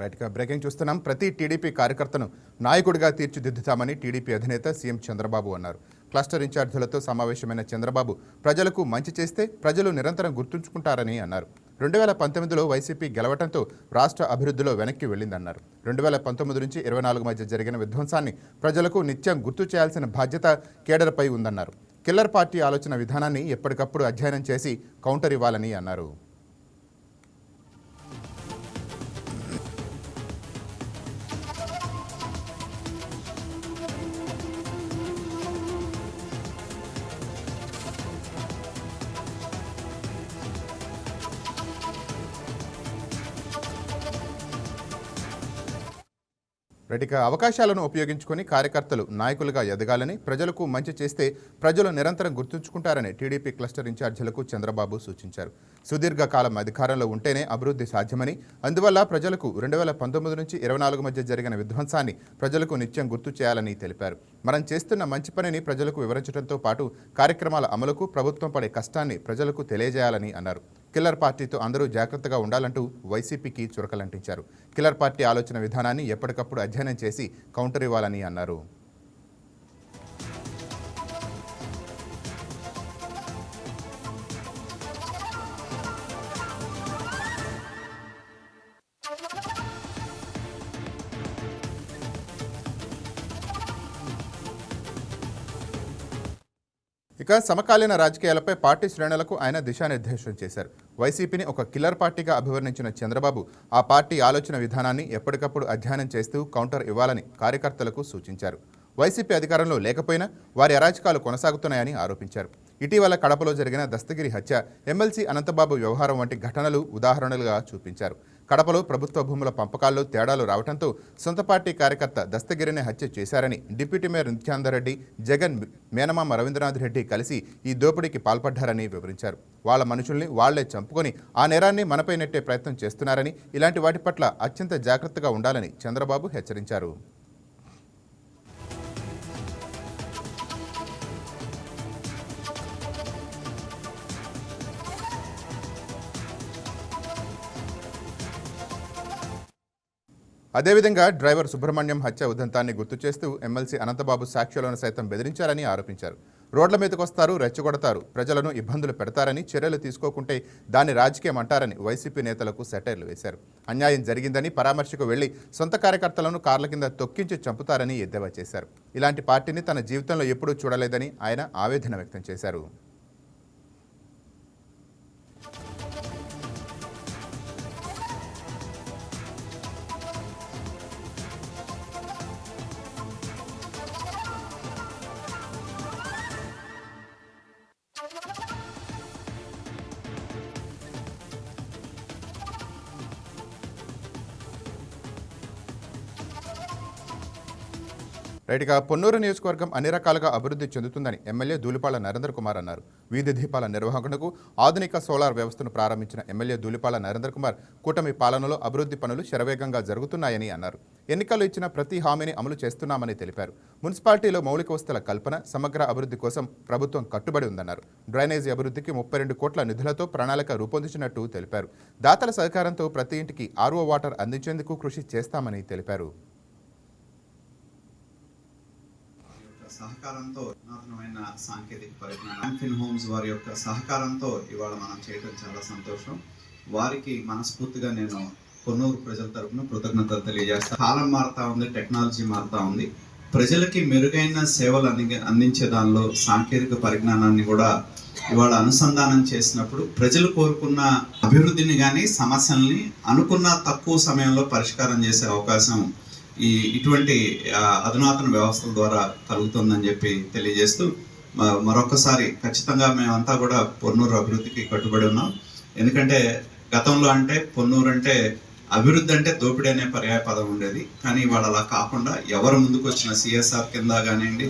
రైట్గా breaking చూస్తున్నాం. ప్రతి TDP కార్యకర్తను నాయకుడిగా తీర్చిదిద్దుతామని టీడీపీ అధినేత సీఎం చంద్రబాబు అన్నారు. క్లస్టర్ ఇన్ఛార్జీలతో సమావేశమైన చంద్రబాబు ప్రజలకు మంచి చేస్తే ప్రజలు నిరంతరం గుర్తుంచుకుంటారని అన్నారు. 2019లో వైసీపీ గెలవడంతో రాష్ట్ర అభివృద్ధిలో వెనక్కి వెళ్ళిందన్నారు. 2019 నుంచి 24 మధ్య జరిగిన విధ్వంసాన్ని ప్రజలకు నిత్యం గుర్తు చేయాల్సిన బాధ్యత కేడర్పై ఉందన్నారు. కిల్లర్ పార్టీ ఆలోచన విధానాన్ని ఎప్పటికప్పుడు అధ్యయనం చేసి కౌంటర్ ఇవ్వాలని అన్నారు. రెడ్డిగా అవకాశాలను ఉపయోగించుకొని కార్యకర్తలు నాయకులుగా ఎదగాలని, ప్రజలకు మంచి చేస్తే ప్రజలు నిరంతరం గుర్తుంచుకుంటారని టీడీపీ క్లస్టర్ ఇన్ఛార్జీలకు చంద్రబాబు సూచించారు. సుదీర్ఘకాలం అధికారంలో ఉంటేనే అభివృద్ధి సాధ్యమని, అందువల్ల ప్రజలకు 2019 నుంచి 24 మధ్య జరిగిన విధ్వంసాన్ని ప్రజలకు నిత్యం గుర్తు చేయాలని తెలిపారు. మనం చేస్తున్న మంచి పనిని ప్రజలకు వివరించడంతో పాటు కార్యక్రమాల అమలుకు ప్రభుత్వం పడే కష్టాన్ని ప్రజలకు తెలియజేయాలని అన్నారు. కిల్లర్ పార్టీతో అందరూ జాగ్రత్తగా ఉండాలంటూ వైసీపీకి చురకలంటించారు. కిల్లర్ పార్టీ ఆలోచన విధానాన్ని ఎప్పటికప్పుడు అధ్యయనం చేసి కౌంటర్ ఇవ్వాలని అన్నారు. ఇక సమకాలీన రాజకీయాలపై పార్టీ శ్రేణులకు ఆయన దిశానిర్దేశం చేశారు. వైసీపీని ఒక కిల్లర్ పార్టీగా అభివర్ణించిన చంద్రబాబు ఆ పార్టీ ఆలోచన విధానాన్ని ఎప్పటికప్పుడు అధ్యయనం చేస్తూ కౌంటర్ ఇవ్వాలని కార్యకర్తలకు సూచించారు. వైసీపీ అధికారంలో లేకపోయినా వారి అరాచకాలు కొనసాగుతున్నాయని ఆరోపించారు. ఇటీవల కడపలో జరిగిన దస్తగిరి హత్య, ఎమ్మెల్సీ అనంతబాబు వ్యవహారం వంటి ఘటనలు ఉదాహరణలుగా చూపించారు. కడపలో ప్రభుత్వ భూముల పంపకాల్లో తేడాలు రావడంతో సొంత పార్టీ కార్యకర్త దస్తగిరిని హత్య చేశారని డిప్యూటీ మేయర్ నిత్యానందరెడ్డి, జగన్ మేనమామ రవీంద్రనాథ్ రెడ్డి కలిసి ఈ దోపిడీకి పాల్పడ్డారని వివరించారు. వాళ్ళ మనుషుల్ని వాళ్లే చంపుకొని ఆ నేరాన్ని మనపై నెట్టే ప్రయత్నం చేస్తున్నారని, ఇలాంటి వాటి పట్ల అత్యంత జాగ్రత్తగా ఉండాలని చంద్రబాబు హెచ్చరించారు. అదేవిధంగా డ్రైవర్ సుబ్రహ్మణ్యం హత్య ఉదంతాన్ని గుర్తు చేస్తూ ఎమ్మెల్సీ అనంతబాబు సాక్ష్యాలను సైతం బెదిరించారని ఆరోపించారు. రోడ్ల మీదకొస్తారు, రెచ్చగొడతారు, ప్రజలను ఇబ్బందులు పెడతారని, చర్యలు తీసుకోకుంటే దాన్ని రాజకీయం అంటారని వైసీపీ నేతలకు సెటైర్లు వేశారు. అన్యాయం జరిగిందని పరామర్శకు వెళ్లి సొంత కార్యకర్తలను కార్ల కింద తొక్కించి చంపుతారని ఎద్దేవా చేశారు. ఇలాంటి పార్టీని తన జీవితంలో ఎప్పుడూ చూడలేదని ఆయన ఆవేదన వ్యక్తం చేశారు. రైట్గా పొన్నూరు నియోజకవర్గం అన్ని రకాలుగా అభివృద్ధి చెందుతుందని ఎమ్మెల్యే ధూళిపాళ్ల నరేంద్ర కుమార్ అన్నారు. వీధి దీపాల నిర్వహణకు ఆధునిక సోలార్ వ్యవస్థను ప్రారంభించిన ఎమ్మెల్యే ధూళిపాళ్ల నరేంద్ర కుమార్ కూటమి పాలనలో అభివృద్ధి పనులు శరవేగంగా జరుగుతున్నాయని అన్నారు. ఎన్నికల్లో ఇచ్చిన ప్రతి హామీని అమలు చేస్తున్నామని తెలిపారు. మున్సిపాలిటీలో మౌలిక వసతుల కల్పన, సమగ్ర అభివృద్ధి కోసం ప్రభుత్వం కట్టుబడి ఉందన్నారు. డ్రైనేజీ అభివృద్ధికి 32 కోట్ల నిధులతో ప్రణాళిక రూపొందించినట్టు తెలిపారు. దాతల సహకారంతో ప్రతి ఇంటికి ఆర్ఓ వాటర్ అందించేందుకు కృషి చేస్తామని తెలిపారు. సహకారంతో నూతనమైన సాంకేతిక పరిజ్ఞానం ఆంఫిన్ హోమ్స్ వారి యొక్క సహకారంతో ఇవాళ మనం చేయడం చాలా సంతోషం. వారికి మనస్ఫూర్తిగా నేను పొన్నూరు ప్రజల తరపున కృతజ్ఞతలు తెలియజేస్తాను. కాలం మారుతా ఉంది, టెక్నాలజీ మారుతా ఉంది. ప్రజలకి మెరుగైన సేవలు అందించే దానిలో సాంకేతిక పరిజ్ఞానాన్ని కూడా ఇవాళ అనుసంధానం చేసినప్పుడు ప్రజలు కోరుకున్న అభివృద్ధిని కానీ సమస్యల్ని అనుకున్న తక్కువ సమయంలో పరిష్కారం చేసే అవకాశం ఇటువంటి అధునాతన వ్యవస్థల ద్వారా కలుగుతుందని చెప్పి తెలియజేస్తూ మరొకసారి ఖచ్చితంగా మేమంతా కూడా పొన్నూరు అభివృద్ధికి కట్టుబడి ఉన్నాం. ఎందుకంటే గతంలో అంటే పొన్నూరు అంటే అభివృద్ధి అంటే దోపిడీ అనే పర్యాయ పదం ఉండేది. కానీ ఇవాళ అలా కాకుండా ఎవరు ముందుకు వచ్చిన సిఎస్ఆర్ కింద కానివ్వండి,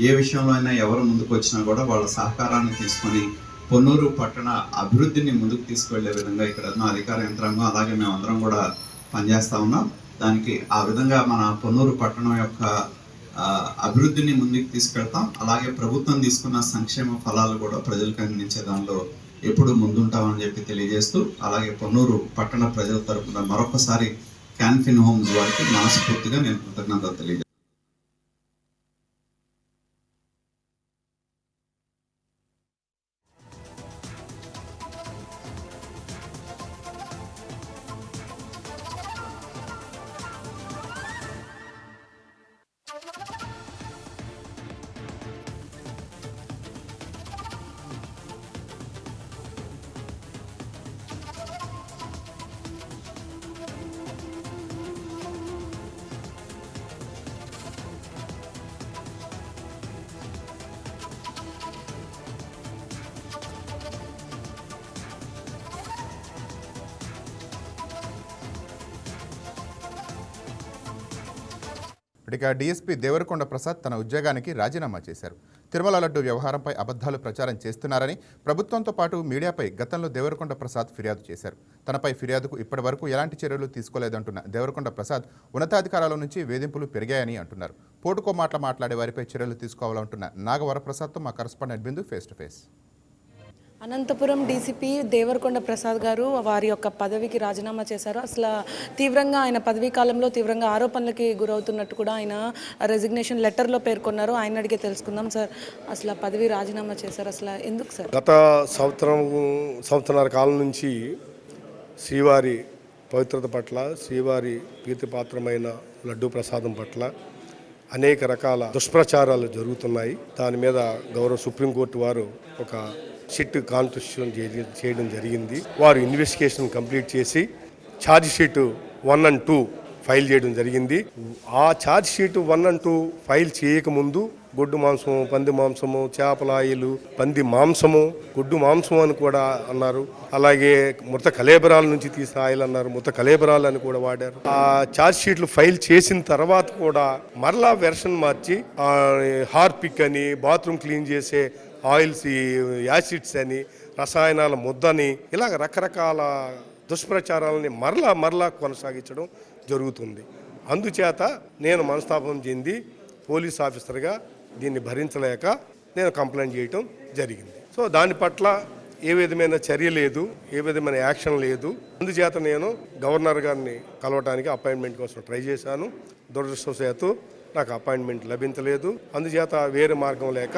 ఏ విషయంలో అయినా ఎవరు ముందుకు వచ్చినా కూడా వాళ్ళ సహకారాన్ని తీసుకొని పొన్నూరు పట్టణ అభివృద్ధిని ముందుకు తీసుకువెళ్లే విధంగా ఇక్కడ ఉన్న అధికార యంత్రాంగం అలాగే మేమందరం కూడా పనిచేస్తా ఉన్నాం. దానికి ఆ విధంగా మన పొన్నూరు పట్టణం యొక్క అభివృద్ధిని ముందుకు తీసుకెళ్తాం. అలాగే ప్రభుత్వం తీసుకున్న సంక్షేమ ఫలాలు కూడా ప్రజలకు అందించే దానిలో ఎప్పుడు ముందుంటామని చెప్పి తెలియజేస్తూ, అలాగే పొన్నూరు పట్టణ ప్రజల తరపున మరొకసారి క్యాన్ఫిన్ హోమ్స్ వారికి మనస్ఫూర్తిగా నేను కృతజ్ఞతలు తెలియజేస్తాను. ఇక డీఎస్పీ దేవరకొండ ప్రసాద్ తన ఉద్యోగానికి రాజీనామా చేశారు. తిరుమల లడ్డు వ్యవహారంపై అబద్ధాలు ప్రచారం చేస్తున్నారని ప్రభుత్వంతో పాటు మీడియాపై గతంలో దేవరకొండ ప్రసాద్ ఫిర్యాదు చేశారు. తనపై ఫిర్యాదుకు ఇప్పటివరకు ఎలాంటి చర్యలు తీసుకోలేదంటున్న దేవరకొండ ప్రసాద్ ఉన్నతాధికారుల నుంచి వేధింపులు పెరిగాయని అంటున్నారు. పోటుకో మాట్లాడే వారిపై చర్యలు తీసుకోవాలంటున్న నాగవరప్రసాద్తో మా correspondent Bindu face to face. Anantapuram DCP Devarakonda Prasad గారు వారి యొక్క పదవికి రాజీనామా చేశారు. అసలు తీవ్రంగా ఆయన పదవీ కాలంలో తీవ్రంగా ఆరోపణలకి గురవుతున్నట్టు కూడా ఆయన రెసిగ్నేషన్ లెటర్లో పేర్కొన్నారు. ఆయన అడిగే తెలుసుకుందాం. సార్, అసలు పదవి రాజీనామా చేశారు, అసలు ఎందుకు సార్? గత సంవత్సరాల కాలం నుంచి శ్రీవారి పవిత్రత పట్ల, శ్రీవారి ప్రీతిపాత్రమైన లడ్డూ ప్రసాదం పట్ల అనేక రకాల దుష్ప్రచారాలు జరుగుతున్నాయి. దాని మీద గౌరవ సుప్రీంకోర్టు వారు ఒక సిట్ కాన్స్టిట్యూషన్ చేయడం జరిగింది. వారు ఇన్వెస్టిగేషన్ కంప్లీట్ చేసి ఛార్జ్ షీట్ 1 and 2 ఫైల్ చేయడం జరిగింది. ఆ ఛార్జ్ షీట్ 1 and 2 ఫైల్ చేయకముందు గొడ్డు మాంసము, పంది మాంసము, చేపల ఆయిలు, పంది మాంసము, గుడ్డు మాంసం అని కూడా అన్నారు. అలాగే మృత కలేబరాల నుంచి తీసిన ఆయిల్ అన్నారు, మృత కలేబరాలు అని కూడా వాడారు. ఆ ఛార్జ్ షీట్లు ఫైల్ చేసిన తర్వాత కూడా మరలా వెర్షన్ మార్చి హార్పిక్ అని, బాత్రూమ్ క్లీన్ చేసే ఆయిల్స్, యాసిడ్స్ అని, రసాయనాల ముద్దని, ఇలాగ రకరకాల దుష్ప్రచారాలని మరలా కొనసాగించడం జరుగుతుంది. అందుచేత నేను మనస్తాపం చెంది పోలీస్ ఆఫీసర్గా దీన్ని భరించలేక నేను కంప్లైంట్ చేయటం జరిగింది. సో దాని పట్ల ఏ విధమైన చర్య లేదు, ఏ విధమైన యాక్షన్ లేదు. అందుచేత నేను గవర్నర్ గారిని కలవటానికి అపాయింట్మెంట్ కోసం ట్రై చేశాను. దురదృష్టవశాత్తు నాకు అపాయింట్మెంట్ లభించలేదు. అందుచేత వేరే మార్గం లేక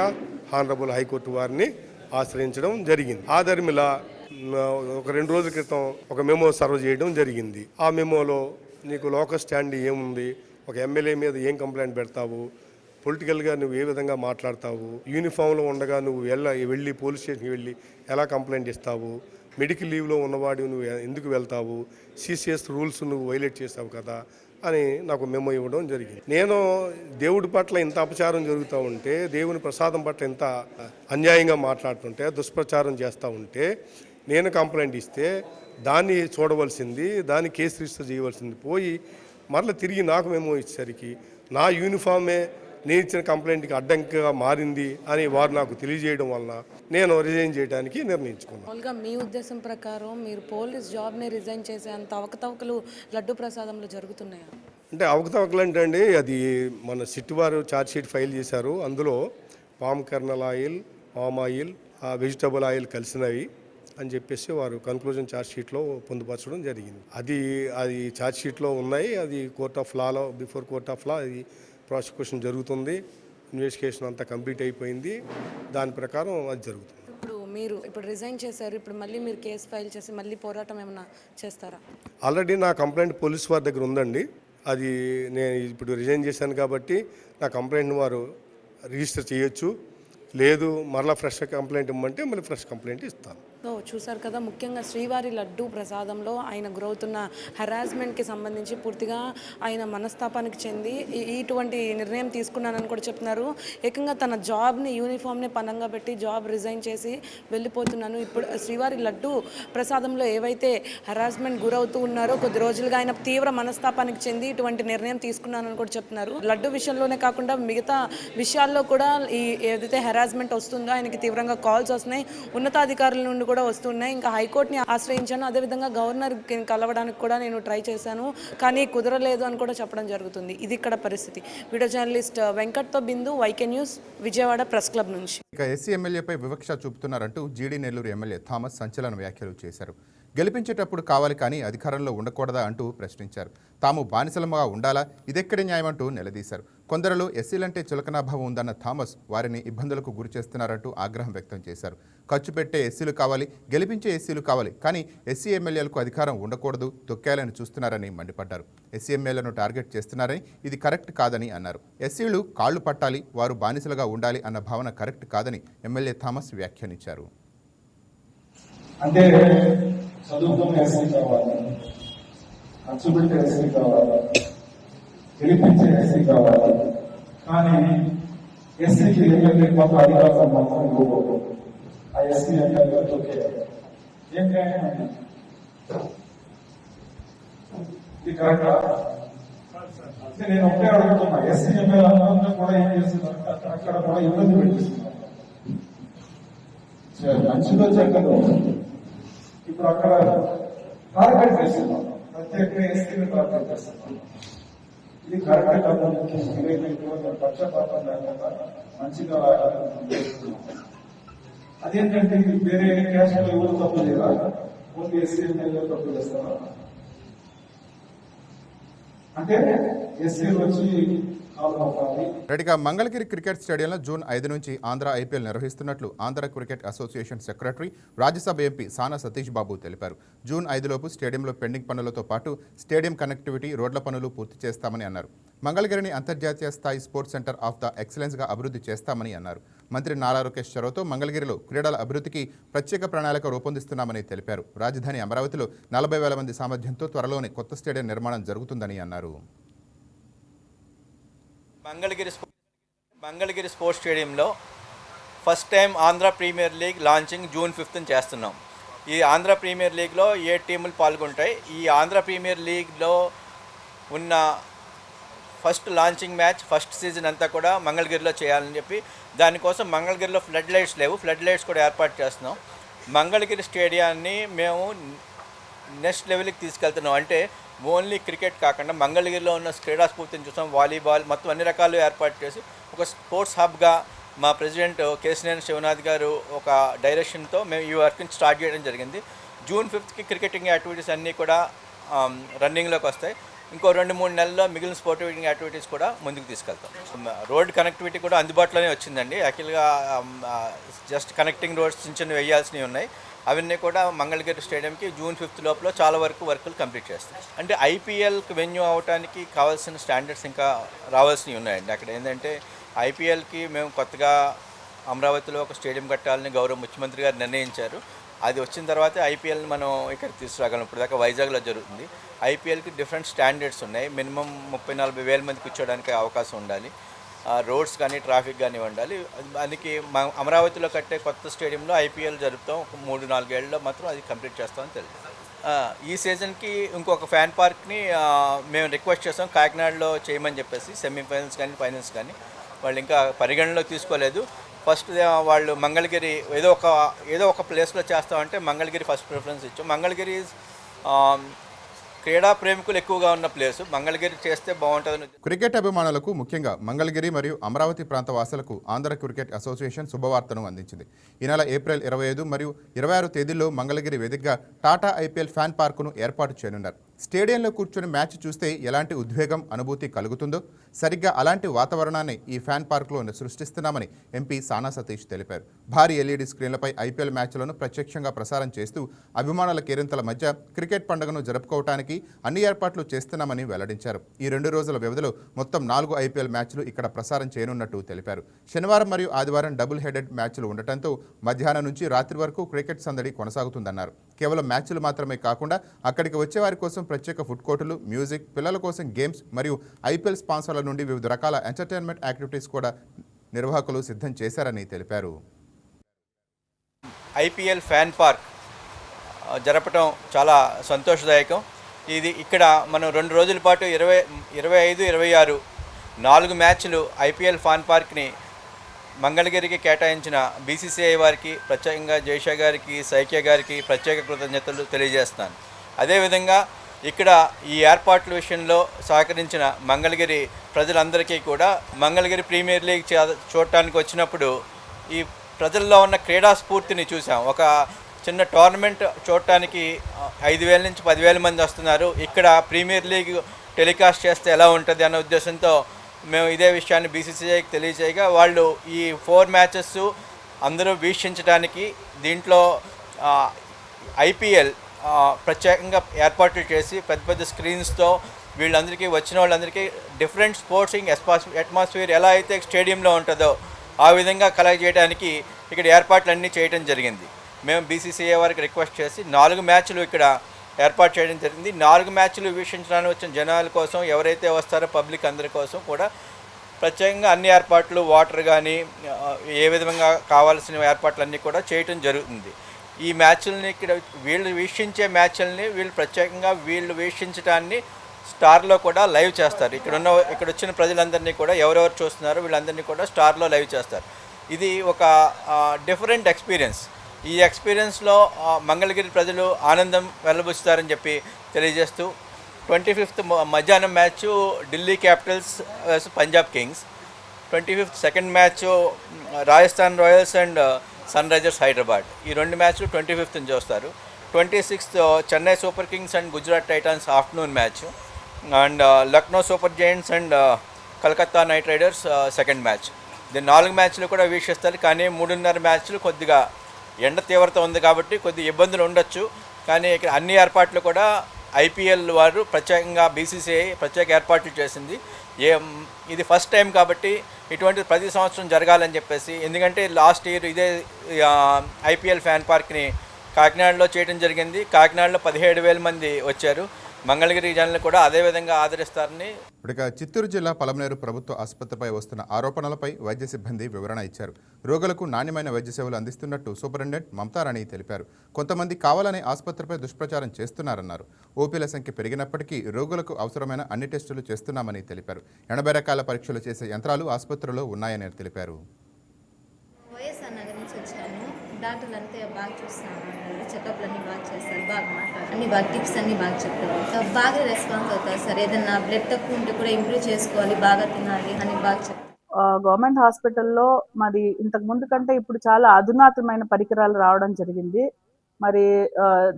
హానరబుల్ హైకోర్టు వారిని ఆశ్రయించడం జరిగింది. ఆ ధర్మిల ఒక 2 రోజుల క్రితం ఒక మెమో సర్వ్ చేయడం జరిగింది. ఆ మెమోలో నీకు లోకల్ స్టాండ్ ఏముంది, ఒక ఎమ్మెల్యే మీద ఏం కంప్లైంట్ పెడతావు, పొలిటికల్గా నువ్వు ఏ విధంగా మాట్లాడతావు, యూనిఫామ్లో ఉండగా నువ్వు వెళ్ళి పోలీస్ స్టేషన్కి వెళ్ళి ఎలా కంప్లైంట్ ఇస్తావు, మెడికల్ లీవ్లో ఉన్నవాడు నువ్వు ఎందుకు వెళ్తావు, సిసిఎస్ రూల్స్ నువ్వు వైలేట్ చేస్తావు కదా అని నాకు మెమో ఇవ్వడం జరిగింది. నేను దేవుడి పట్ల ఇంత అపచారం జరుగుతూ ఉంటే, దేవుని ప్రసాదం పట్ల ఇంత అన్యాయంగా మాట్లాడుతుంటే, దుష్ప్రచారం చేస్తూ ఉంటే నేను కంప్లైంట్ ఇస్తే దాన్ని చూడవలసింది, దాన్ని కేసు రిజిస్టర్ చేయవలసింది పోయి మరలా తిరిగి నాకు మెమో ఇచ్చేసరికి నా యూనిఫామే నేను ఇచ్చిన కంప్లైంట్కి అడ్డంకిగా మారింది అని వారు నాకు తెలియజేయడం వలన నేను రిజైన్ చేయడానికి నిర్ణయించుకున్నాను. మామూలుగా మీ ఉద్దేశం ప్రకారం మీరు పోలీస్ జాబ్ని రిజైన్ చేసే అంత అవకతవకలు లడ్డు ప్రసాదంలో జరుగుతున్నాయా? అంటే అవకతవకలు అంటే అండి, అది మన సిట్ వారు ఛార్జ్ షీట్ ఫైల్ చేశారు. అందులో palm kernel oil, palm oil, vegetable oil కలిసినవి అని చెప్పేసి వారు కన్క్లూజన్ ఛార్జ్ షీట్లో పొందుపరచడం జరిగింది. అది ఛార్జ్ షీట్లో ఉన్నాయి. అది court of Lalo, before court of law అది ప్రాసిక్యూషన్ జరుగుతుంది. ఇన్వెస్టిగేషన్ అంతా కంప్లీట్ అయిపోయింది. దాని ప్రకారం అది జరుగుతుంది. ఇప్పుడు రిజైన్ చేశారు, ఇప్పుడు మళ్ళీ మీరు కేసు ఫైల్ చేసి మళ్ళీ పోరాటం ఏమైనా చేస్తారా? ఆల్రెడీ నా కంప్లైంట్ పోలీస్ వారి దగ్గర ఉందండి. అది నేను ఇప్పుడు రిజైన్ చేశాను కాబట్టి నా కంప్లైంట్ వారు రిజిస్టర్ చేయొచ్చు. లేదు మరలా ఫ్రెష్ కంప్లైంట్ ఇవ్వమంటే మళ్ళీ ఫ్రెష్ కంప్లైంట్ ఇస్తాను. సో చూసారు కదా, ముఖ్యంగా శ్రీవారి లడ్డు ప్రసాదంలో ఆయన గురవుతున్న హెరాస్మెంట్కి సంబంధించి పూర్తిగా ఆయన మనస్తాపానికి చెంది ఇటువంటి నిర్ణయం తీసుకున్నానని కూడా చెప్తున్నారు. ఏకంగా తన జాబ్ని, యూనిఫామ్ని పనంగా పెట్టి జాబ్ రిజైన్ చేసి వెళ్ళిపోతున్నాను. ఇప్పుడు శ్రీవారి లడ్డు ప్రసాదంలో ఏవైతే హెరాస్మెంట్ గురవుతూ ఉన్నారో కొద్ది రోజులుగా ఆయన తీవ్ర మనస్తాపానికి చెంది ఇటువంటి నిర్ణయం తీసుకున్నానని కూడా చెప్తున్నారు. లడ్డు విషయంలోనే కాకుండా మిగతా విషయాల్లో కూడా ఈ ఏదైతే హెరాస్మెంట్ వస్తుందో ఆయనకి తీవ్రంగా కాల్స్ వస్తున్నాయి, ఉన్నతాధికారుల నుండి కూడా వస్తున్నాయి. ఇంకా హైకోర్టుని ఆశ్రయించాను, అదేవిధంగా గవర్నర్ కలవడానికి కూడా నేను ట్రై చేశాను, కానీ కుదరలేదు అని కూడా చెప్పడం జరుగుతుంది. ఇది ఇక్కడ పరిస్థితి. వీడియో జర్నలిస్ట్ వెంకట్తో Bindu, YK news, Vijayawada press club నుంచి. ఇక ఎస్సీ ఎమ్మెల్యేపై వివక్ష చూపుతున్నారంటూ జీడీ నెల్లూరు ఎమ్మెల్యే థామస్ సంచలన వ్యాఖ్యలు చేశారు. గెలిపించేటప్పుడు కావాలి కానీ అధికారంలో ఉండకూడదా అంటూ ప్రశ్నించారు. తాము బానిసలముగా ఉండాలా, ఇదెక్కడి న్యాయమంటూ నిలదీశారు. కొందరిలో ఎస్సీలంటే చులకనాభావం ఉందన్న థామస్ వారిని ఇబ్బందులకు గురి చేస్తున్నారంటూ ఆగ్రహం వ్యక్తం చేశారు. ఖర్చు పెట్టే ఎస్సీలు కావాలి, గెలిపించే ఎస్సీలు కావాలి, కానీ ఎస్సీ ఎమ్మెల్యేలకు అధికారం ఉండకూడదు, తొక్కేయాలని చూస్తున్నారని మండిపడ్డారు. ఎస్సీ ఎమ్మెల్యేలను టార్గెట్ చేస్తున్నారని, ఇది కరెక్ట్ కాదని అన్నారు. ఎస్సీలు కాళ్లు పట్టాలి, వారు బానిసలుగా ఉండాలి అన్న భావన కరెక్ట్ కాదని ఎమ్మెల్యే థామస్ వ్యాఖ్యానించారు. అంటే చదువుకున్న ఎస్సీ కావాలి, ఖర్చు పెట్టే ఎస్సీ కావాలి, గెలిపించే ఎస్సీ కావాలి, కానీ ఎస్సీకి ఎమ్మెల్యే కొంత అధికారం మాత్రం ఇవ్వకూడదు. ఆ ఎస్సీ ఎమ్మెల్యే తొక్కేయాలి. ఏం న్యాయం? ఇది కరెక్టా? నేను ఒకే అడుగుతున్నా, ఎస్సీ ఎమ్మెల్యే అందరూ కూడా ఏం చేస్తున్నారు? అక్కడ కూడా ఇబ్బంది పెట్టిస్తున్నారు. మంచిదో చెడ్డదో ఇప్పుడు అక్కడ టార్గెట్ చేస్తున్నాం, ప్రత్యేకంగా ఎస్సీని టార్గెట్ చేస్తున్నాం. ఇది కరెక్ట్ కాదు. పక్షపాతం లేకుండా మంచిగా అదేంటంటే వేరే క్యాస్ట్ లో ఎవరు తప్పు లేదా? ఓన్లీ ఎస్సీ ఎమ్మెల్యే తప్పు చేస్తారా? అంటే ఎస్సీలు వచ్చి రెడ్డిగా మంగళగిరి క్రికెట్ స్టేడియంలో జూన్ 5 నుంచి ఆంధ్ర ఐపీఎల్ నిర్వహిస్తున్నట్లు Andhra cricket association secretary, Rajya Sabha MP సానా సతీష్ బాబు తెలిపారు. జూన్ 5 లోపు స్టేడియంలో పెండింగ్ పనులతో పాటు స్టేడియం కనెక్టివిటీ, రోడ్ల పనులు పూర్తి చేస్తామని అన్నారు. మంగళగిరిని అంతర్జాతీయ స్థాయి స్పోర్ట్స్ సెంటర్ ఆఫ్ ద ఎక్సలెన్స్గా అభివృద్ధి చేస్తామని అన్నారు. మంత్రి నారా లోకేష్ చొరవతో మంగళగిరిలో క్రీడల అభివృద్ధికి ప్రత్యేక ప్రణాళిక రూపొందిస్తున్నామని తెలిపారు. రాజధాని అమరావతిలో 40,000 మంది సామర్థ్యంతో త్వరలోనే కొత్త స్టేడియం నిర్మాణం జరుగుతుందని అన్నారు. మంగళగిరి స్పోర్ట్స్ స్టేడియంలో first time Andhra premier league launching June 5 చేస్తున్నాం. ఈ ఆంధ్ర ప్రీమియర్ లీగ్లో 7 టీములు పాల్గొంటాయి. ఈ ఆంధ్ర ప్రీమియర్ లీగ్లో ఉన్న first launching match, first season అంతా కూడా మంగళగిరిలో చేయాలని చెప్పి దానికోసం మంగళగిరిలో ఫ్లడ్ లైట్స్ లేవు, ఫ్లడ్ లైట్స్ కూడా ఏర్పాటు చేస్తున్నాం. మంగళగిరి స్టేడియాన్ని మేము నెక్స్ట్ లెవెల్కి తీసుకెళ్తున్నాం. అంటే ఓన్లీ క్రికెట్ కాకుండా మంగళగిరిలో ఉన్న క్రీడా స్ఫూర్తిని చూసాం, వాలీబాల్ మొత్తం అన్ని రకాలు ఏర్పాటు చేసి ఒక స్పోర్ట్స్ హబ్గా మా ప్రెసిడెంట్ కేసినేని శివనాథ్ గారు ఒక డైరెక్షన్తో మేము ఈ వర్క్ని స్టార్ట్ చేయడం జరిగింది. జూన్ 5కి క్రికెటింగ్ యాక్టివిటీస్ అన్నీ కూడా రన్నింగ్లోకి వస్తాయి. ఇంకో 2-3 నెలల్లో మిగిలిన స్పోర్టింగ్ యాక్టివిటీస్ కూడా ముందుకు తీసుకెళ్తాం. రోడ్ కనెక్టివిటీ కూడా అందుబాటులోనే వచ్చిందండి. యాక్చువల్గా జస్ట్ కనెక్టింగ్ రోడ్స్ చిన్న వేయాల్సినవి ఉన్నాయి. అవన్నీ కూడా మంగళగిరి స్టేడియంకి జూన్ 5 లోపల చాలా వరకు వర్కులు కంప్లీట్ చేస్తాయి. అంటే ఐపీఎల్కి వెన్యూ అవడానికి కావాల్సిన స్టాండర్డ్స్ ఇంకా రావాల్సినవి ఉన్నాయండి. అక్కడ ఏంటంటే ఐపీఎల్కి మేము కొత్తగా అమరావతిలో ఒక స్టేడియం కట్టాలని గౌరవ ముఖ్యమంత్రి గారు నిర్ణయించారు. అది వచ్చిన తర్వాత ఐపీఎల్ని మనం ఇక్కడికి తీసుకురాగలం. ఇప్పుడు దాకా వైజాగ్లో జరుగుతుంది. ఐపీఎల్కి డిఫరెంట్ స్టాండర్డ్స్ ఉన్నాయి. మినిమం 30-40 వేల మంది కూర్చోడానికి అవకాశం ఉండాలి. రోడ్స్ కానీ ట్రాఫిక్ కానీ ఉండాలి. దానికి అమరావతిలో కట్టే కొత్త స్టేడియంలో ఐపీఎల్ జరుపుతాం. ఒక 3-4 ఏళ్ళలో మాత్రం అది కంప్లీట్ చేస్తామని తెలుసు. ఈ సీజన్కి ఇంకొక ఫ్యాన్ పార్క్ని మేము రిక్వెస్ట్ చేస్తాం కాకినాడలో చేయమని చెప్పేసి. సెమీఫైనల్స్ కానీ ఫైనల్స్ కానీ వాళ్ళు ఇంకా పరిగణనలో తీసుకోలేదు. ఫస్ట్ వాళ్ళు మంగళగిరి ఏదో ఒక ప్లేస్లో చేస్తామంటే మంగళగిరి ఫస్ట్ ప్రిఫరెన్స్ ఇచ్చాం. మంగళగిరి క్రీడా ప్రేమికులు ఎక్కువగా ఉన్న ప్లేసు. మంగళగిరి చేస్తే బాగుంటుందని. క్రికెట్ అభిమానులకు, ముఖ్యంగా మంగళగిరి మరియు అమరావతి ప్రాంత వాసులకు ఆంధ్ర క్రికెట్ అసోసియేషన్ శుభవార్తను అందించింది. ఈ నెల ఏప్రిల్ 25 మరియు 26 తేదీల్లో మంగళగిరి వేదికగా టాటా ఐపీఎల్ ఫ్యాన్ పార్కును ఏర్పాటు చేయనున్నారు. స్టేడియంలో కూర్చొని మ్యాచ్ చూస్తే ఎలాంటి ఉద్వేగం, అనుభూతి కలుగుతుందో సరిగ్గా అలాంటి వాతావరణాన్ని ఈ ఫ్యాన్ పార్కులో సృష్టిస్తున్నామని ఎంపీ సానా సతీష్ తెలిపారు. భారీ ఎల్ఈడి స్క్రీన్లపై ఐపీఎల్ మ్యాచ్లను ప్రత్యక్షంగా ప్రసారం చేస్తూ అభిమానుల కేరింతల మధ్య క్రికెట్ పండుగను జరుపుకోవడానికి అన్ని ఏర్పాట్లు చేస్తున్నామని వెల్లడించారు. ఈ 2 రోజుల వ్యవధిలో మొత్తం 4 ఐపీఎల్ మ్యాచ్లు ఇక్కడ ప్రసారం చేయనున్నట్టు తెలిపారు. శనివారం మరియు ఆదివారం డబుల్ హెడెడ్ మ్యాచ్లు ఉండటంతో మధ్యాహ్నం నుంచి రాత్రి వరకు క్రికెట్ సందడి కొనసాగుతుందన్నారు. కేవలం మ్యాచ్లు మాత్రమే కాకుండా అక్కడికి వచ్చే వారి కోసం ప్రత్యేక ఫుడ్ కోర్టులు, మ్యూజిక్, పిల్లల కోసం గేమ్స్ మరియు ఐపీఎల్ స్పాన్సర్ల నుండి వివిధ రకాల ఎంటర్టైన్మెంట్ యాక్టివిటీస్ కూడా నిర్వాహకులు సిద్ధం చేశారని తెలిపారు. ఐపీఎల్ ఫ్యాన్ పార్క్ జరపడం చాలా సంతోషదాయకం. ఇది ఇక్కడ మనం 2 రోజుల పాటు 25, 26 4 మ్యాచ్లు ఐపీఎల్ ఫ్యాన్ పార్క్ని మంగళగిరికి కేటాయించిన బీసీసీఐ వారికి, ప్రత్యేకంగా జైషా గారికి, సైక్య గారికి ప్రత్యేక కృతజ్ఞతలు తెలియజేస్తున్నాను. అదేవిధంగా ఇక్కడ ఈ ఏర్పాట్ల విషయంలో సహకరించిన మంగళగిరి ప్రజలందరికీ కూడా మంగళగిరి ప్రీమియర్ లీగ్ చూడటానికి వచ్చినప్పుడు ఈ ప్రజల్లో ఉన్న క్రీడా స్ఫూర్తిని చూసాం. ఒక చిన్న టోర్నమెంట్ చూడటానికి 5,000 నుంచి 10,000 మంది వస్తున్నారు. ఇక్కడ ప్రీమియర్ లీగ్ టెలికాస్ట్ చేస్తే ఎలా ఉంటుంది అన్న ఉద్దేశంతో మేము ఇదే విషయాన్ని బీసీసీఐకి తెలియజేయగా వాళ్ళు ఈ 4 మ్యాచెస్ అందరూ వీక్షించడానికి దీంట్లో ఐపీఎల్ ప్రత్యేకంగా ఏర్పాట్లు చేసి పెద్ద పెద్ద స్క్రీన్స్తో వీళ్ళందరికీ వచ్చిన వాళ్ళందరికీ డిఫరెంట్ స్పోర్ట్సింగ్ అట్మాస్ఫియర్ ఎలా అయితే స్టేడియంలో ఉంటుందో ఆ విధంగా కలెక్ట్ చేయడానికి ఇక్కడ ఏర్పాట్లన్నీ చేయడం జరిగింది. మేము బీసీసీఐ వారికి రిక్వెస్ట్ చేసి 4 మ్యాచ్లు ఇక్కడ ఏర్పాటు చేయడం జరిగింది. 4 మ్యాచ్లు వీక్షించడానికి వచ్చిన జనాల కోసం, ఎవరైతే వస్తారో పబ్లిక్ అందరి కోసం కూడా ప్రత్యేకంగా అన్ని ఏర్పాట్లు, వాటర్ కానీ ఏ విధంగా కావాల్సిన ఏర్పాట్లన్నీ కూడా చేయటం జరుగుతుంది. ఈ మ్యాచ్లని ఇక్కడ వీళ్ళు వీక్షించే మ్యాచ్లని వీళ్ళు ప్రత్యేకంగా వీళ్ళు వీక్షించడాన్ని స్టార్లో కూడా లైవ్ చేస్తారు. ఇక్కడ వచ్చిన ప్రజలందరినీ కూడా ఎవరెవరు చూస్తున్నారో వీళ్ళందరినీ కూడా స్టార్లో లైవ్ చేస్తారు. ఇది ఒక డిఫరెంట్ ఎక్స్పీరియన్స్. ఈ ఎక్స్పీరియన్స్లో మంగళగిరి ప్రజలు ఆనందం వెల్లబుచ్చుతారని చెప్పి తెలియజేస్తూ 25th మధ్యాహ్నం match Delhi capitals versus Punjab kings, 25th second match Rajasthan royals and sunrisers Hyderabad. ఈ 2 మ్యాచ్లు 25th చూస్తారు. 26th Chennai super kings and Gujarat titans afternoon match and Lucknow super giants and Calcutta knight riders second match. దీని 4 మ్యాచ్లు కూడా వీక్షిస్తారు. కానీ 3:30 మ్యాచ్లు కొద్దిగా ఎండ తీవ్రత ఉంది కాబట్టి కొద్దిగా ఇబ్బందులు ఉండొచ్చు. కానీ ఇక్కడ అన్ని ఏర్పాట్లు కూడా ఐపీఎల్ వారు ప్రత్యేకంగా బీసీసీఐ ప్రత్యేక ఏర్పాట్లు చేసింది. ఇది ఫస్ట్ టైం కాబట్టి ఇటువంటి ప్రతి సంవత్సరం జరగాలని చెప్పేసి, ఎందుకంటే లాస్ట్ ఇయర్ ఇదే ఐపీఎల్ ఫ్యాన్ పార్క్ని కాకినాడలో చేయడం జరిగింది. కాకినాడలో 17,000 మంది వచ్చారు. మంగళగిరి జనాలను కూడా అదేవిధంగా ఆదరిస్తారని. ఇక చిత్తూరు జిల్లా పలమనేరు ప్రభుత్వ ఆసుపత్రిపై వస్తున్న ఆరోపణలపై వైద్య సిబ్బంది వివరణ ఇచ్చారు. రోగులకు నాణ్యమైన వైద్య సేవలు అందిస్తున్నట్టు సూపరింటెండెంట్ మమతారాణి తెలిపారు. కొంతమంది కావాలని ఆసుపత్రిపై దుష్ప్రచారం చేస్తున్నారన్నారు. ఓపీల సంఖ్య పెరిగినప్పటికీ రోగులకు అవసరమైన అన్ని టెస్టులు చేస్తున్నామని తెలిపారు. 80 రకాల పరీక్షలు చేసే యంత్రాలు ఆసుపత్రిలో ఉన్నాయని తెలిపారు. డాక్టర్లు అంతే బాగా చూస్తాను, చెకప్లు అన్నీ బాగా చేస్తారు, బాగా మాట్లాడతారు, అన్ని బాగా టిప్స్ అన్నీ బాగా చెప్తారు, బాగా రెస్పాన్స్ అవుతారు సార్. ఏదన్నా బ్లడ్ తక్కువ ఉంటే కూడా ఇంప్రూవ్ చేసుకోవాలి, బాగా తినాలి అని బాగా చెప్తారు. గవర్నమెంట్ హాస్పిటల్లో మరి ఇంతకు ముందు కంటే ఇప్పుడు చాలా అధునాతనమైన పరికరాలు రావడం జరిగింది. మరి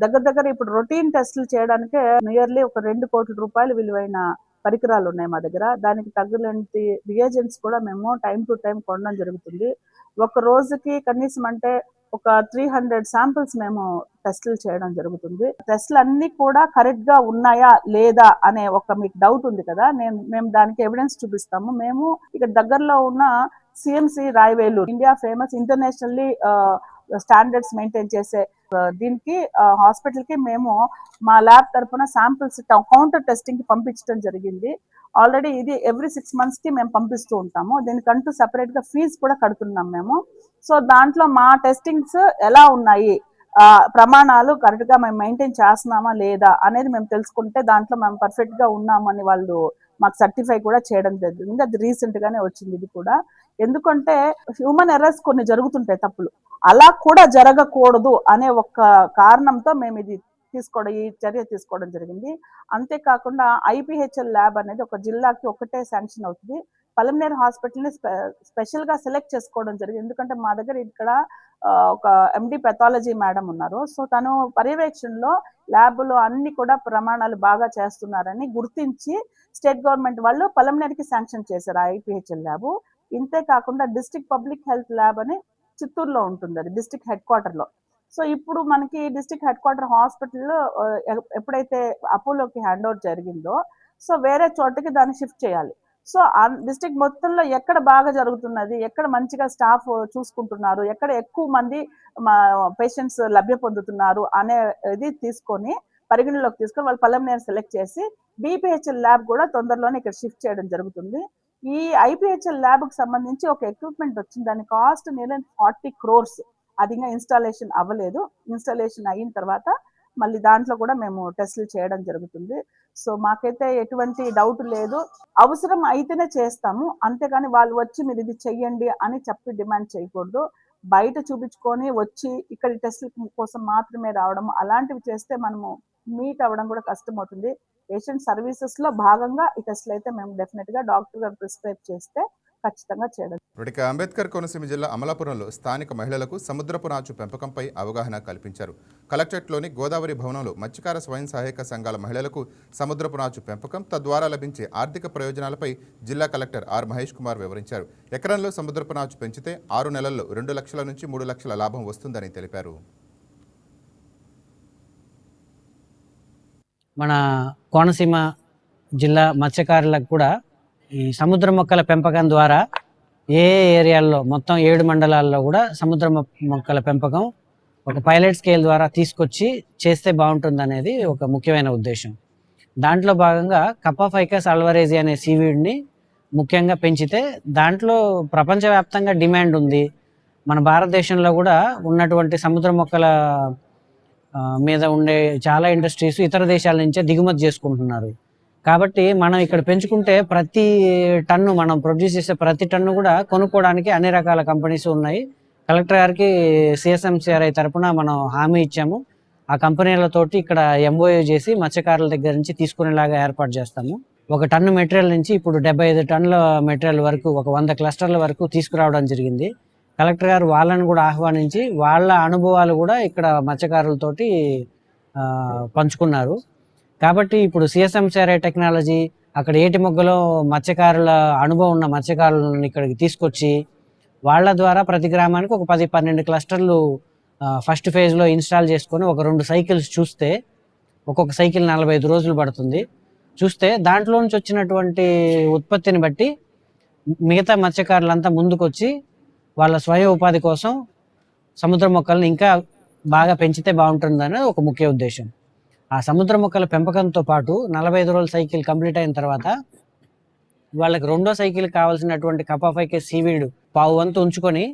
దగ్గర ఇప్పుడు రొటీన్ టెస్టులు చేయడానికే నియర్లీ ఒక 2 కోట్ల రూపాయలు విలువైన పరికరాలు ఉన్నాయి మా దగ్గర. దానికి తగ్గలేంటి రియేజెంట్స్ కూడా మేము టైం టు టైం కొనడం జరుగుతుంది. ఒక రోజుకి కనీసం అంటే ఒక 300 శాంపిల్స్ మేము టెస్టులు చేయడం జరుగుతుంది. టెస్టులు అన్ని కూడా కరెక్ట్ గా ఉన్నాయా లేదా అనే ఒక మీకు డౌట్ ఉంది కదా, మేము దానికి ఎవిడెన్స్ చూపిస్తాము. మేము ఇక్కడ దగ్గరలో ఉన్న CMC Rayavellore, India famous internationally standards maintain చేసే దీనికి హాస్పిటల్ కి మేము మా ల్యాబ్ తరఫున శాంపిల్స్ కౌంటర్ టెస్టింగ్ కి పంపించడం జరిగింది. ఆల్రెడీ ఇది ఎవ్రీ 6 months కి మేము పంపిస్తూ ఉంటాము. దీనికంటూ సెపరేట్ గా ఫీజు కూడా కడుతున్నాం మేము. సో దాంట్లో మా టెస్టింగ్స్ ఎలా ఉన్నాయి, ప్రమాణాలు కరెక్ట్ గా మేము మెయింటైన్ చేస్తున్నామా లేదా అనేది మేము తెలుసుకుంటే దాంట్లో మేము పర్ఫెక్ట్ గా ఉన్నామని వాళ్ళు మాకు సర్టిఫై కూడా చేయడం జరిగింది. అది రీసెంట్ గానే వచ్చింది ఇది కూడా. ఎందుకంటే హ్యూమన్ ఎర్రర్స్ కొన్ని జరుగుతుంటాయి తప్పులు, అలా కూడా జరగకూడదు అనే ఒక కారణంతో మేము ఈ చర్య తీసుకోవడం జరిగింది. అంతేకాకుండా ఐపీహెచ్ఎల్ ల్యాబ్ అనేది ఒక జిల్లాకి ఒకటే శాంక్షన్ అవుతుంది. పలమనేరు హాస్పిటల్ని స్పెషల్గా సెలెక్ట్ చేసుకోవడం జరిగింది. ఎందుకంటే మా దగ్గర ఇక్కడ ఒక ఎండి పెథాలజీ మేడం ఉన్నారు. సో తను పర్యవేక్షణలో ల్యాబ్లో అన్ని కూడా ప్రమాణాలు బాగా చేస్తున్నారని గుర్తించి స్టేట్ గవర్నమెంట్ వాళ్ళు పలమనేరుకి శాంక్షన్ చేశారు ఐపీహెచ్ఎల్ ల్యాబ్. ఇంతే కాకుండా డిస్ట్రిక్ట్ పబ్లిక్ హెల్త్ ల్యాబ్ అని చిత్తూరులో ఉంటుంది, అది డిస్ట్రిక్ట్ హెడ్ క్వార్టర్లో. సో ఇప్పుడు మనకి డిస్ట్రిక్ట్ హెడ్ క్వార్టర్ హాస్పిటల్లో ఎప్పుడైతే అపోలోకి హ్యాండ్ ఓవర్ జరిగిందో, సో వేరే చోటకి దాన్ని షిఫ్ట్ చేయాలి. సో డిస్ట్రిక్ట్ మొత్తంలో ఎక్కడ బాగా జరుగుతున్నది, ఎక్కడ మంచిగా స్టాఫ్ చూసుకుంటున్నారు, ఎక్కడ ఎక్కువ మంది పేషెంట్స్ లభ్య పొందుతున్నారు అనేది తీసుకొని పరిగణలోకి తీసుకొని వాళ్ళు పలమనేరు సెలెక్ట్ చేసి బీపీహెచ్ఎల్ ల్యాబ్ కూడా తొందరలోనే ఇక్కడ షిఫ్ట్ చేయడం జరుగుతుంది. ఈ ఐపీహెచ్ఎల్ ల్యాబ్కి సంబంధించి ఒక ఎక్విప్మెంట్ వచ్చింది, దాని కాస్ట్ నియర్ 40 crores. అది ఇంకా ఇన్స్టాలేషన్ అవ్వలేదు. ఇన్స్టాలేషన్ అయిన తర్వాత మళ్ళీ దాంట్లో కూడా మేము టెస్టులు చేయడం జరుగుతుంది. సో మాకైతే ఎటువంటి డౌట్ లేదు, అవసరం అయితేనే చేస్తాము, అంతేగాని వాళ్ళు వచ్చి మీరు ఇది చెయ్యండి అని చెప్పి డిమాండ్ చేయకూడదు. బయట చూపించుకొని వచ్చి ఇక్కడ టెస్టుల కోసం మాత్రమే రావడం అలాంటివి చేస్తే మనము మీట్ అవ్వడం కూడా కష్టం అవుతుంది. పేషెంట్ సర్వీసెస్ లో భాగంగా ఈ టెస్టులు అయితే మేము డెఫినెట్ గా డాక్టర్ గారు ప్రిస్క్రైబ్ చేస్తే ఖచ్చితంగా చేయడం. ఇక అంబేద్కర్ కోనసీమ జిల్లా అమలాపురంలో స్థానిక మహిళలకు సముద్రపు నాచు పెంపకంపై అవగాహన కల్పించారు. కలెక్టరేట్లోని గోదావరి భవనంలో మత్స్యకార స్వయం సహాయక సంఘాల మహిళలకు సముద్రపు నాచు పెంపకం తద్వారా లభించే ఆర్థిక ప్రయోజనాలపై జిల్లా కలెక్టర్ ఆర్ మహేష్ కుమార్ వివరించారు. ఎకరంలో సముద్రపు నాచు పెంచితే 6 నెలల్లో 2 లక్షల నుంచి 3 లక్షల లాభం వస్తుందని తెలిపారు. మన కోనసీమ జిల్లా మత్స్యకారులకు కూడా ఈ సముద్ర మొక్కల పెంపకం ద్వారా ఏ ఏరియాల్లో మొత్తం 7 మండలాల్లో కూడా సముద్ర మొక్కల పెంపకం ఒక పైలట్ స్కేల్ ద్వారా తీసుకొచ్చి చేస్తే బాగుంటుంది అనేది ఒక ముఖ్యమైన ఉద్దేశం. దాంట్లో భాగంగా కప్పాఫైకస్ అల్వరేజీ అనే సీవీడ్ని ముఖ్యంగా పెంచితే దాంట్లో ప్రపంచవ్యాప్తంగా డిమాండ్ ఉంది. మన భారతదేశంలో కూడా ఉన్నటువంటి సముద్ర మొక్కల మీద ఉండే చాలా ఇండస్ట్రీస్ ఇతర దేశాల నుంచే దిగుమతి చేసుకుంటున్నారు. కాబట్టి మనం ఇక్కడ పెంచుకుంటే ప్రతి టన్ను మనం ప్రొడ్యూస్ చేసే ప్రతి టన్ను కూడా కొనుక్కోవడానికి అన్ని రకాల కంపెనీస్ ఉన్నాయి. కలెక్టర్ గారికి సిఎస్ఎంసిఆర్ఐ తరఫున మనం హామీ ఇచ్చాము. ఆ కంపెనీలతోటి ఇక్కడ ఎంఓయూ చేసి మత్స్యకారుల దగ్గర నుంచి తీసుకునేలాగా ఏర్పాటు చేస్తాము. 1 టన్ను మెటీరియల్ నుంచి ఇప్పుడు 75 టన్నుల మెటీరియల్ వరకు ఒక 100 క్లస్టర్ల వరకు తీసుకురావడం జరిగింది. కలెక్టర్ గారు వాళ్ళని కూడా ఆహ్వానించి వాళ్ళ అనుభవాలు కూడా ఇక్కడ మత్స్యకారులతోటి పంచుకున్నారు. కాబట్టి ఇప్పుడు సిఎస్ఎంసిఆర్ఐ టెక్నాలజీ అక్కడ ఏటి మొగ్గలో మత్స్యకారుల అనుభవం ఉన్న మత్స్యకారులను ఇక్కడికి తీసుకొచ్చి వాళ్ళ ద్వారా ప్రతి గ్రామానికి ఒక 10-12 క్లస్టర్లు ఫస్ట్ ఫేజ్లో ఇన్స్టాల్ చేసుకొని ఒక 2 సైకిల్స్ చూస్తే ఒక్కొక్క సైకిల్ 45 రోజులు పడుతుంది. చూస్తే దాంట్లో నుంచి వచ్చినటువంటి ఉత్పత్తిని బట్టి మిగతా మత్స్యకారులంతా ముందుకొచ్చి వాళ్ళ స్వయం ఉపాధి కోసం సముద్ర మొక్కలను ఇంకా బాగా పెంచితే బాగుంటుందని ఒక ముఖ్య ఉద్దేశం. ఆ సముద్ర మొక్కల పెంపకంతో పాటు 45 రోజుల సైకిల్ కంప్లీట్ అయిన తర్వాత వాళ్ళకి 2వ సైకిల్ కావాల్సినటువంటి కప్పాఫైకస్ సీవీడ్ 1/4 వంతు ఉంచుకొని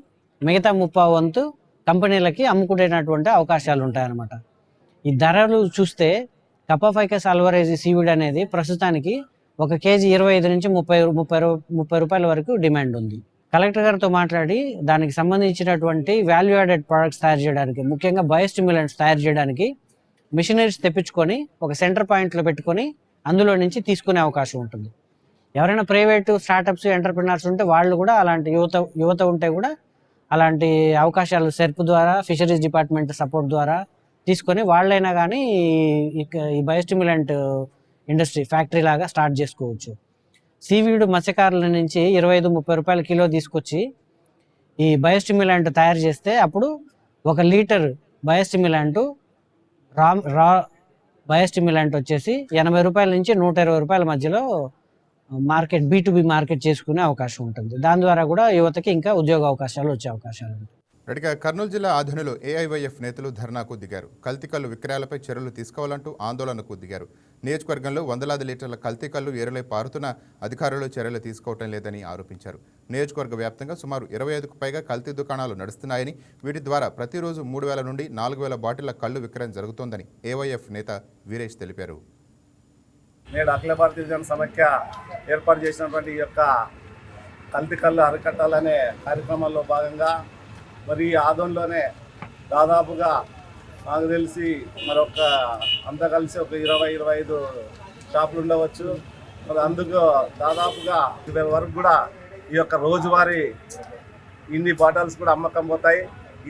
మిగతా 3/4 వంతు కంపెనీలకి అమ్ముకునేటటువంటి అవకాశాలు ఉంటాయన్నమాట. ఈ ధరలు చూస్తే కప్పాఫైకస్ అల్వరేజీ సీవీడ్ అనేది ప్రస్తుతానికి 1 కేజీ 25 నుంచి 30 రూపాయల వరకు డిమాండ్ ఉంది. కలెక్టర్ గారితో మాట్లాడి దానికి సంబంధించినటువంటి వాల్యూ యాడెడ్ ప్రొడక్ట్స్ తయారు చేయడానికి, ముఖ్యంగా బయోస్టిమ్యులెంట్స్ తయారు చేయడానికి మిషనరీస్ తెప్పించుకొని ఒక సెంటర్ పాయింట్లో పెట్టుకొని అందులో నుంచి తీసుకునే అవకాశం ఉంటుంది. ఎవరైనా ప్రైవేటు స్టార్టప్స్ ఎంటర్ప్రినర్స్ ఉంటే వాళ్ళు కూడా అలాంటి యువత ఉంటే కూడా అలాంటి అవకాశాలు సెర్ప్ ద్వారా ఫిషరీస్ డిపార్ట్మెంట్ సపోర్ట్ ద్వారా తీసుకొని వాళ్ళైనా కానీ ఈ బయోస్టిమ్యులెంట్ ఇండస్ట్రీ ఫ్యాక్టరీ లాగా స్టార్ట్ చేసుకోవచ్చు. సీవీడ్ మత్స్యకారుల నుంచి 25-30 రూపాయల కిలో తీసుకొచ్చి ఈ బయోస్టిమ్యులెంట్ తయారు చేస్తే అప్పుడు 1 లీటర్ బయోస్టిమ్యులెంట్ రా బయోస్టిమ్యులెంట్ వచ్చేసి 80 రూపాయల నుంచి 120 రూపాయల మధ్యలో మార్కెట్ B2B మార్కెట్ చేసుకునే అవకాశం ఉంటుంది. దాని ద్వారా కూడా యువతకి ఇంకా ఉద్యోగ అవకాశాలు వచ్చే అవకాశాలు ఉంటాయి. రెడ్డిగా కర్నూలు జిల్లా ఆధునిలో ఏఐవైఎఫ్ నేతలు ధర్నాకు దిగారు. కల్తీ కల్లు విక్రయాలపై చర్యలు తీసుకోవాలంటూ ఆందోళనకు దిగారు. నియోజకవర్గంలో వందలాది లీటర్ల కల్తీ కల్లు ఏరులై పారుతున్న అధికారులు చర్యలు తీసుకోవటం లేదని ఆరోపించారు. నియోజకవర్గ వ్యాప్తంగా సుమారు 25కు పైగా కల్తీ దుకాణాలు నడుస్తున్నాయని, వీటి ద్వారా ప్రతిరోజు 3000 నుండి 4000 బాటిళ్ల కల్లు విక్రయం జరుగుతోందని ఏవైఎఫ్ నేత వీరేష్ తెలిపారు. నేడు అఖిల భారతీయ జన సమైక్య ఏర్పాటు చేసినటువంటి ఈ యొక్క కల్తీ కళ్ళు అరికట్టాలనే కార్యక్రమంలో భాగంగా మరి ఆదోన్లోనే దాదాపుగా నాకు తెలిసి మరొక అంతా కలిసి ఒక 20-25 షాపులు ఉండవచ్చు. మరి అందుకు దాదాపుగా 2000 వరకు కూడా ఈ యొక్క రోజువారీ ఇన్ని బాటిల్స్ కూడా అమ్మకం పోతాయి.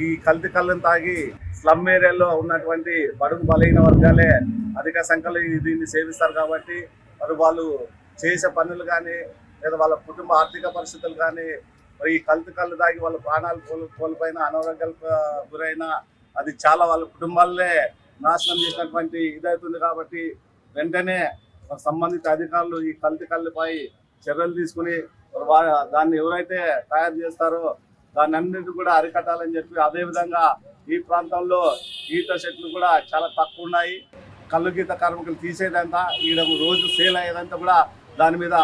ఈ కల్తీ కళ్ళను తాగి స్లమ్ ఏరియాలో ఉన్నటువంటి బడుగు బలహీన వర్గాలే అధిక సంఖ్యలో దీన్ని సేవిస్తారు. కాబట్టి మరి వాళ్ళు చేసే పనులు కానీ లేదా వాళ్ళ కుటుంబ ఆర్థిక పరిస్థితులు కానీ మరి ఈ కల్తీ కళ్ళు తాగి వాళ్ళ ప్రాణాలు కోల్పోయిన అనారోగ్యాలకు గురైన అది చాలా వాళ్ళ కుటుంబాలనే నాశనం చేసినటువంటి ఇదవుతుంది. కాబట్టి వెంటనే సంబంధిత అధికారులు ఈ కల్తీ కళ్ళపై చర్యలు తీసుకుని దాన్ని ఎవరైతే తయారు చేస్తారో దాన్ని అన్నిటి కూడా అరికట్టాలని చెప్పి, అదేవిధంగా ఈ ప్రాంతంలో ఈత చెట్లు కూడా చాలా తక్కువ ఉన్నాయి. కళ్ళు గీత కార్మికులు తీసేదంతా ఈడ రోజు సేల్ అయ్యేదంతా కూడా దాని మీద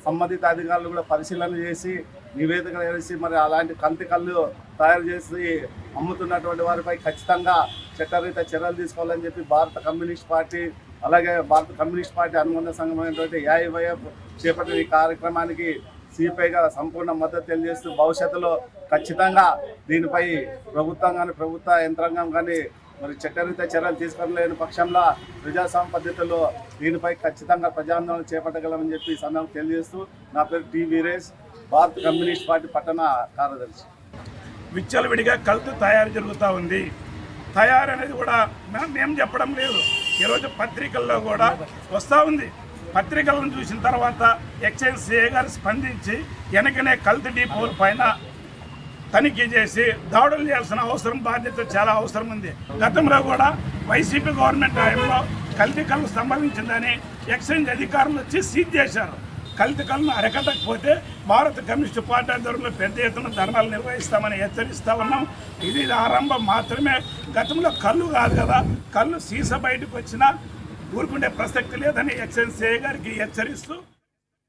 సంబంధిత అధికారులు కూడా పరిశీలన చేసి నివేదిక వేసి మరి అలాంటి కల్తీ కళ్ళు తయారు చేసి అమ్ముతున్నటువంటి వారిపై ఖచ్చితంగా చట్టరీత్యా చర్యలు తీసుకోవాలని చెప్పి భారత కమ్యూనిస్ట్ పార్టీ అలాగే భారత కమ్యూనిస్ట్ పార్టీ అనుబంధ సంఘమైనటువంటి ఏఐవైఎఫ్ చేపట్టిన ఈ కార్యక్రమానికి సిపిఐగా సంపూర్ణ మద్దతు తెలియజేస్తూ భవిష్యత్తులో ఖచ్చితంగా దీనిపై ప్రభుత్వం కానీ ప్రభుత్వ యంత్రాంగం కానీ మరి చట్టరీత్యా చర్యలు తీసుకోలేని పక్షంలో ప్రజాస్వామ్య పద్ధతిలో దీనిపై ఖచ్చితంగా ప్రజాందోళన చేపట్టగలమని చెప్పి సందర్భంగా తెలియజేస్తూ నా పేరు టి వీరేష్, భారత కమ్యూనిస్ట్ పార్టీ పట్టణ కార్యదర్శి. విచ్చలవిడిగా కల్తీ తయారు జరుగుతూ ఉంది. తయారు అనేది కూడా మేము చెప్పడం లేదు, ఈరోజు పత్రికల్లో కూడా వస్తూ ఉంది. పత్రికలను చూసిన తర్వాత ఎక్సైజ్ సిఐ గారు స్పందించి వెనకనే కల్తీ డిపోల పైన తనిఖీ చేసి దాడులు చేయాల్సిన అవసరం, బాధ్యత చాలా అవసరం ఉంది. గతంలో కూడా వైసీపీ గవర్నమెంట్ టైంలో కల్తీ కళ్ళు సంబంధించిందని ఎక్సైజ్ అధికారులు వచ్చి సీజ్ చేశారు. కల్తీ కళ్ళను అరకట్టకపోతే భారత కమ్యూనిస్టు పార్టీ ఆధ్వర్యంలో పెద్ద ఎత్తున ధర్నాలు నిర్వహిస్తామని హెచ్చరిస్తా ఉన్నాం. ఇది ఆరంభం మాత్రమే. గతంలో కళ్ళు కాదు కదా, కళ్ళు సీస బయటకు వచ్చినా ఊరుకుండే ప్రసక్తి లేదని ఎక్సైజ్ సిఐ గారికి హెచ్చరిస్తూ